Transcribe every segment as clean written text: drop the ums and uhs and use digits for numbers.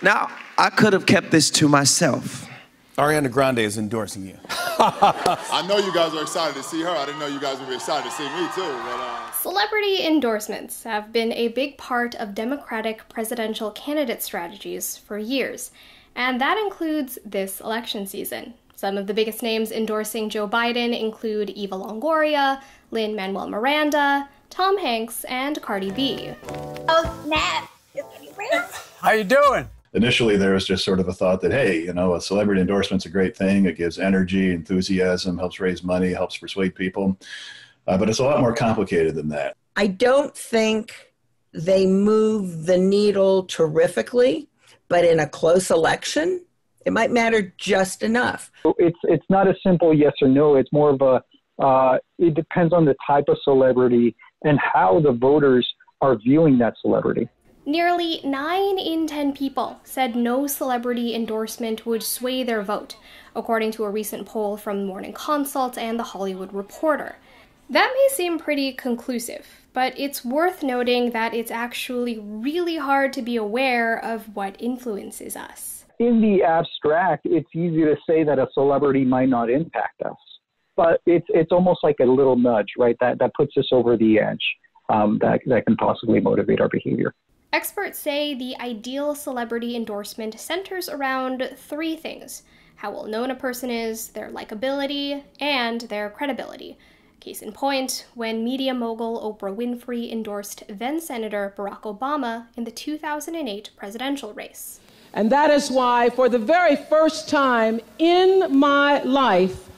Now, I could have kept this to myself. Ariana Grande is endorsing you. I know you guys are excited to see her. I didn't know you guys would be excited to see me, too. Celebrity endorsements have been a big part of Democratic presidential candidate strategies for years, and that includes this election season. Some of the biggest names endorsing Joe Biden include Eva Longoria, Lin-Manuel Miranda, Tom Hanks, and Cardi B. Oh, snap. How you doing? Initially, there was just sort of a thought that, hey, you know, a celebrity endorsement's a great thing. It gives energy, enthusiasm, helps raise money, helps persuade people. But it's a lot more complicated than that. I don't think they move the needle terrifically, but in a close election, it might matter just enough. It's not a simple yes or no. It's more of a, it depends on the type of celebrity and how the voters are viewing that celebrity. Nearly 9 in 10 people said no celebrity endorsement would sway their vote, according to a recent poll from Morning Consult and The Hollywood Reporter. That may seem pretty conclusive, but it's worth noting that it's actually really hard to be aware of what influences us. In the abstract, it's easy to say that a celebrity might not impact us, but it's almost like a little nudge, right? That puts us over the edge, that can possibly motivate our behavior. Experts say the ideal celebrity endorsement centers around 3 things: how well known a person is, their likability, and their credibility. Case in point, when media mogul Oprah Winfrey endorsed then-Senator Barack Obama in the 2008 presidential race. And that is why, for the very first time in my life,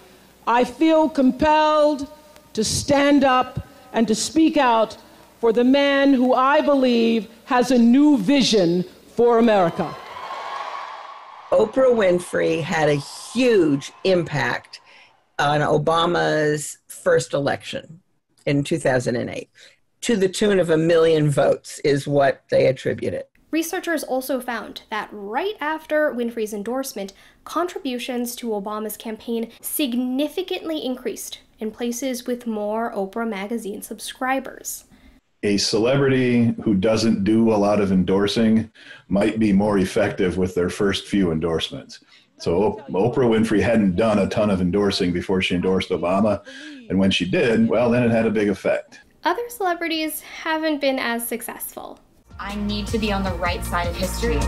I feel compelled to stand up and to speak out for the man who I believe has a new vision for America. Oprah Winfrey had a huge impact on Obama's first election in 2008. To the tune of 1 million votes is what they attribute it. Researchers also found that right after Winfrey's endorsement, contributions to Obama's campaign significantly increased in places with more Oprah magazine subscribers. A celebrity who doesn't do a lot of endorsing might be more effective with their first few endorsements. So Oprah Winfrey hadn't done a ton of endorsing before she endorsed Obama. And when she did, well, then it had a big effect. Other celebrities haven't been as successful. I need to be on the right side of history.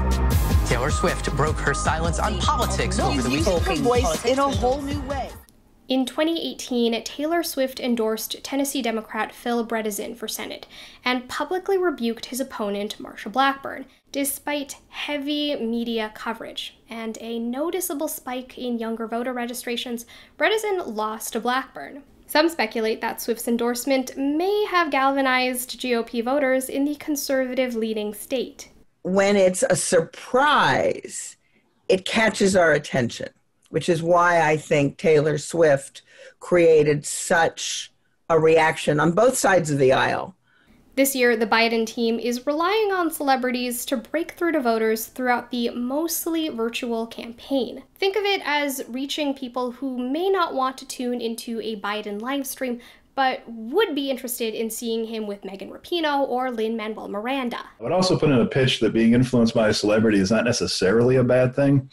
Taylor Swift broke her silence on politics over the weekend. Her voice in a whole new way. In 2018, Taylor Swift endorsed Tennessee Democrat Phil Bredesen for Senate and publicly rebuked his opponent, Marsha Blackburn, despite heavy media coverage and a noticeable spike in younger voter registrations. Bredesen lost to Blackburn. Some speculate that Swift's endorsement may have galvanized GOP voters in the conservative-leaning state. When it's a surprise, it catches our attention, which is why I think Taylor Swift created such a reaction on both sides of the aisle. This year, the Biden team is relying on celebrities to break through to voters throughout the mostly virtual campaign. Think of it as reaching people who may not want to tune into a Biden livestream, but would be interested in seeing him with Megan Rapinoe or Lin-Manuel Miranda. I would also put in a pitch that being influenced by a celebrity is not necessarily a bad thing.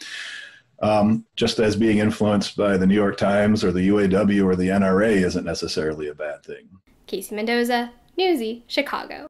Just as being influenced by the New York Times or the UAW or the NRA isn't necessarily a bad thing. Casey Mendoza, Newsy, Chicago.